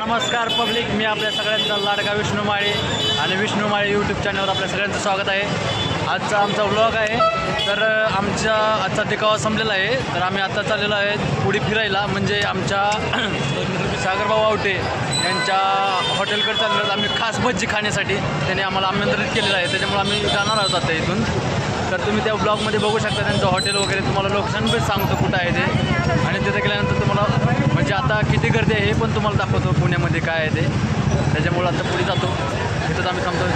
नमस्कार पब्लिक, मी आपल्या सगळ्यांचा लाडका विष्णू माळी आणि विष्णू माळी यूट्यूब चॅनलवर आपल्या सगळ्यांचं स्वागत आहे। आजचा आमचा व्लॉग आहे। तर आजचा देखावा संपलेला आहे। तर आम्ही आता चाललेलो आहे पुढे फिरायला, म्हणजे आमच्या सागरभाऊ आवटे यांच्या हॉटेलकडे चाललेलो आम्ही खास भज्जी खाण्यासाठी। त्यांनी आम्हाला आमंत्रित केलेलं आहे, त्याच्यामुळे आम्ही जाणार आहोत आता इथून। तर तुम्ही त्या ब्लॉगमध्ये बघू शकता त्यांचं हॉटेल वगैरे, तुम्हाला लोकेशन पण सांगतो कुठं आहे ते, आणि तिथे गेल्यानंतर तुम्हाला म्हणजे आता किती गर्दी आहे हे पण तुम्हाला दाखवतो पुण्यामध्ये काय आहे ते। त्याच्यामुळे आता पुढे जातो, तिथंच आम्ही थांबतो।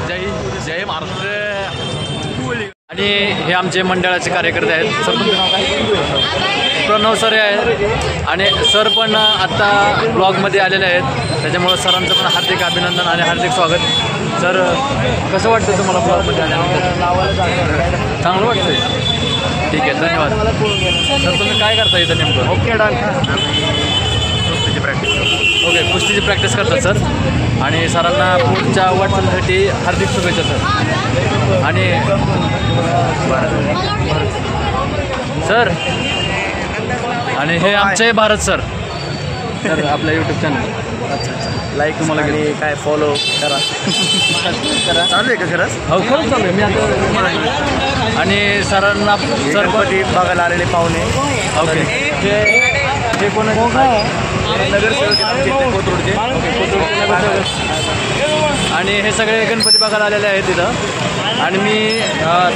जय महाराष्ट्र। आणि हे आमचे मंडळाचे कार्यकर्ते आहेत। सर तुमचं नाव काय? प्रणव सर आहेत, आणि सर पण आत्ता ब्लॉगमध्ये आलेले आहेत, त्याच्यामुळं सरांचं पण हार्दिक अभिनंदन आणि हार्दिक स्वागत। सर कसं वाटतं तुम्हाला ब्लॉगमध्ये आल्यानंतर? चांगलं वाटतंय, ठीक आहे, धन्यवाद। सर तुम्ही काय करता इथं नेमकं? ओके कुस्तीची प्रॅक्टिस। ओके, कुस्तीची प्रॅक्टिस करतात सर, आणि सरांना पुढच्या वाटचालीसाठी हार्दिक शुभेच्छा सर। आणि सर आणि हे आमचे भारत सर तर आपल्या यूट्यूब चॅनल लाईक तुम्हाला आणि काय फॉलो करा करा। चालू आहे का खरंच? हो, खरंच चालू आहे। मी आता आणि सरांना सरपटी बघायला आलेले पाहुणे। ओके, हे कोण नगरसेवक कोथरूडचे। आणि हे सगळे गणपती बघायला आलेले आहेत तिथं, आणि मी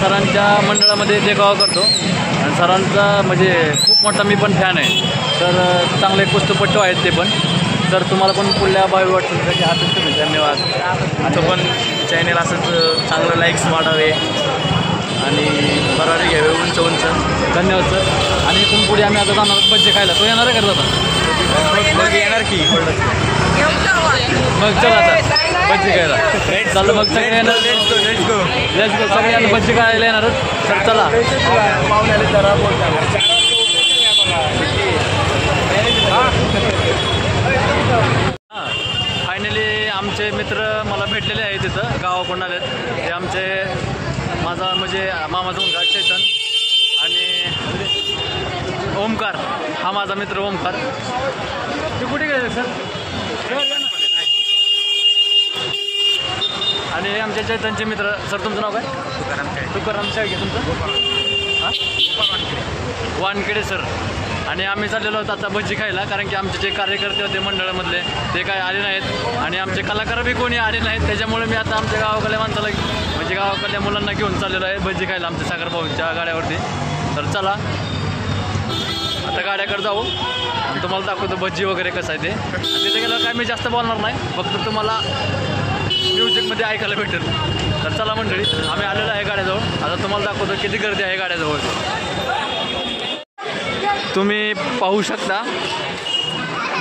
सरांच्या मंडळामध्ये देखावा करतो, आणि सरांचा म्हणजे खूप मोठा मी पण फॅन आहे। तर चांगले कुस्तीपटू आहेत ते पण। तर तुम्हाला पण पुढल्या बाय वाटसाठी असंच तुम्ही धन्यवाद। आता पण चॅनेल असंच चांगलं लाईक्स वाढावे आणि बरारी घ्यावे उंच उंच। धन्यवाद सर। आणि इथून पुढे आम्ही आता जाणार भज्जी खायला। तो येणार आहे का दादा? मग येणार की मग चला आता भज्जी खायला चाललं। मग सगळे येणार, लेट्स गो सगळे भज्जी खायला येणारच। तर चला पाहुण्याला जरा फायनली आमचे मित्र मला भेटलेले आहेत तिथं, गावाकडून आलेत ते आमचे। माझा म्हणजे मामाचा मुलगा चेतन आणि ओमकार, हा माझा मित्र ओमकार। ते कुठे गेले सर? आणि हे आमचे चैतनचे मित्र। सर तुमचं नाव काय? तुकाराम शेळके। तुमचं हां? वानखेडे सर। आणि आम्ही चाललेलो आहोत आता भज्जी खायला, कारण की आमचे जे कार्यकर्ते होते मंडळामधले ते काय आले नाहीत, आणि आमचे कलाकार बी कोणी आले नाहीत। त्याच्यामुळे मी आता आमच्या गावाकडल्या माणसाला म्हणजे गावाकडल्या मुलांना घेऊन चाललेलो आहे भज्जी खायला आमच्या सागरभाऊंच्या गाड्यावरती। तर चला आता गाड्याकडे जाऊ आणि तुम्हाला दाखवतो भज्जी वगैरे कसं आहे ते। तिथे गेल्यावर काय मी जास्त बोलणार नाही, फक्त तुम्हाला म्युझिकमध्ये ऐकायला भेटेल। तर चला मंडळी, आम्ही आलेलो आहे गाड्याजवळ। आता तुम्हाला दाखवतो किती गर्दी आहे गाड्याजवळ। तुम्ही पाहू शकता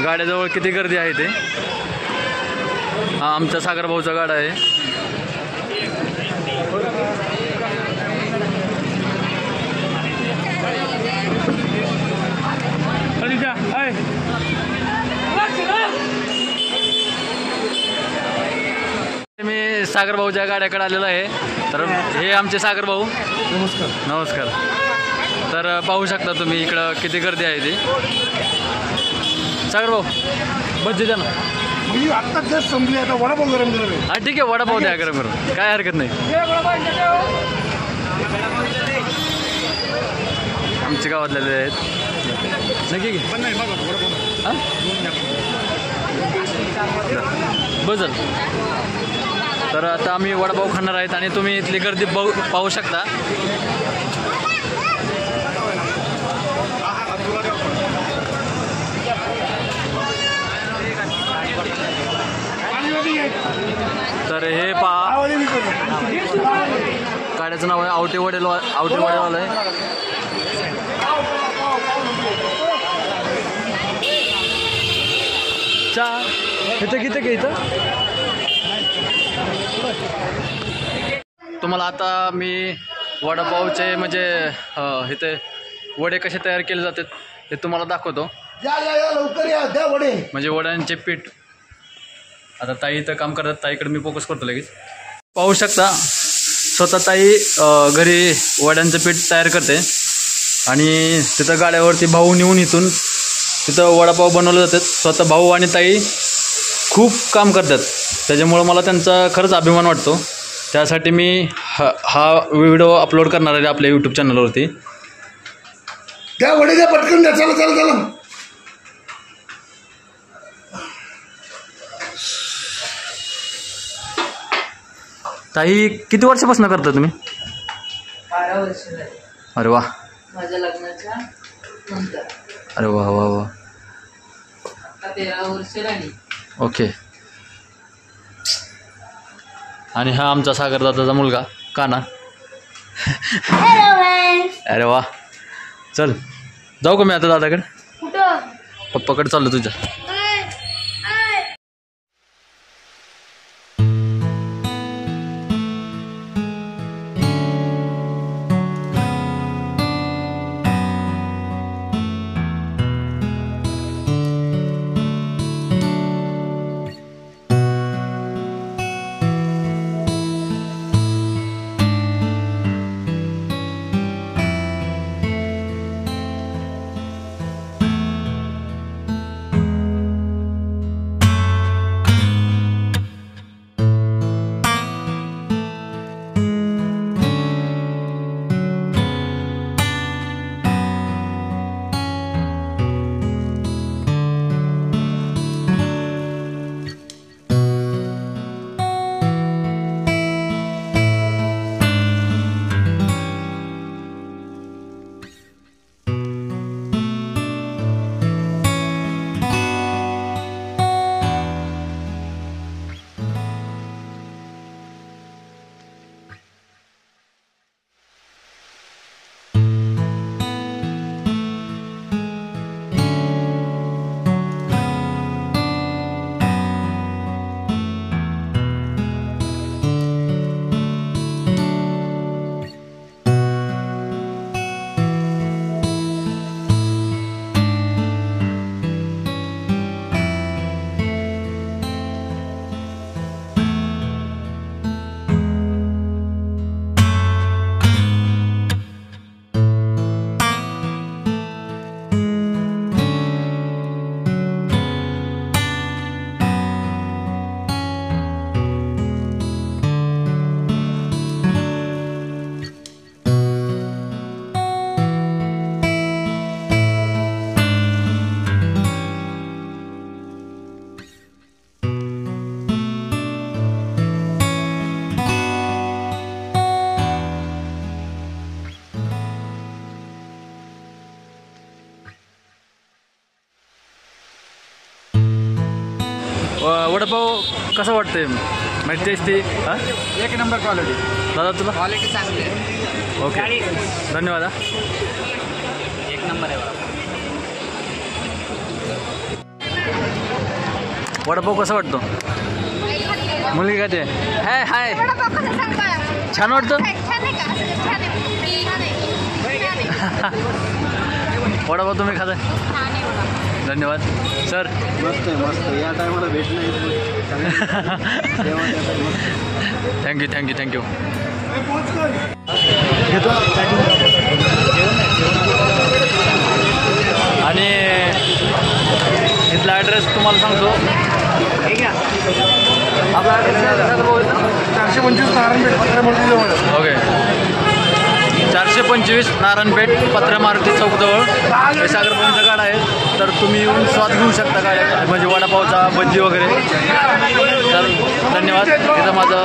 गाड्याजवळ किती गर्दी आहे ते। हा आमच्या सागरभाऊचा गाडा आहे। मी सागरभाऊच्या गाड्याकडे आलेलो आहे। तर हे आमचे सागरभाऊ। नमस्कार। नमस्कार। तर पाहू शकता तुम्ही इकडं किती गर्दी आहे ती। सागरभाऊ भज्जी द्या ना। मी आत्ता जस्ट संपली, आता वडापाव गरम गरम आहे। हां ठीक आहे, वडापाव द्या गरम गरम, काय हरकत नाही। आमच्या गावातले आहेत नक्की की हां बजल। तर आता आम्ही वडापाव खाणार आहेत, आणि तुम्ही इथली गर्दी पाहू शकता। तर हे पहा, गाड्याचं नाव आहे आवटेवाडेवाला आहे। चहा इथं किती घे इथं तुम्हाला आता मी वडापावचे म्हणजे इथे वडे कसे तयार केले जातात हे तुम्हाला दाखवतो। या लवकर या, द्या वडे। म्हणजे वड्यांचे पीठ आता ताई इथं काम करतात, ताईकडे मी फोकस करतो लगेच। पाहू शकता स्वतः ताई घरी वड्यांचं पीठ तयार करते, आणि तिथं गाड्यावरती भाऊ नेऊन इथून तिथं वडापाव बनवले जातात। स्वतः भाऊ आणि ताई खूप काम करतात, त्याच्यामुळं मला त्यांचा खरंच अभिमान वाटतो. त्यासाठी मी हा व्हिडिओ अपलोड करणार आहे आपल्या यूट्यूब चॅनलवरती. द्या वडे द्या पटकन द्या. चला चला चला. ताई किती वर्षापासून करता तुम्ही? 12 वर्ष झाली अरे वा. माझ्या लग्नाच्या नंतर. अरे वा वा वा. आता 13 वर्ष झाली. ओके. आणि हा आमचा सागरदादाचा मुलगा काना. अरे वा. चल जाऊ का मी आता दादाकडे? पप्पाकडे चाललो तुझ्या. वडापाव कसा वाटतंय? म्हणजे टेस्टी? हां, 1 नंबर क्वालिटी. दादा तुला? क्वालिटी चांगली आहे. ओके, धन्यवाद. 1 नंबर आहे वडापाव कसा वाटतो? मुलगी का ते हाय हाय छान वाटतं. वडापाव तुम्ही खाताय? धन्यवाद सर. मस्त आहे मस्त. या टायमाला भेट नाही. Thank you thank you thank you. आणि इथला ॲड्रेस तुम्हाला सांगतो. आपला ॲड्रेस 425 नारायणपेठ पत्रे मारुती जवळ. ओके, 425 नारायणपेठ पत्रे मारुती चौकजवळ हे सागरपंचा गाडा आहे. तर तुम्ही येऊन स्वाद घेऊ शकता गाड्या, म्हणजे वडापावचा, भजी वगैरे. तर धन्यवाद. इथं माझं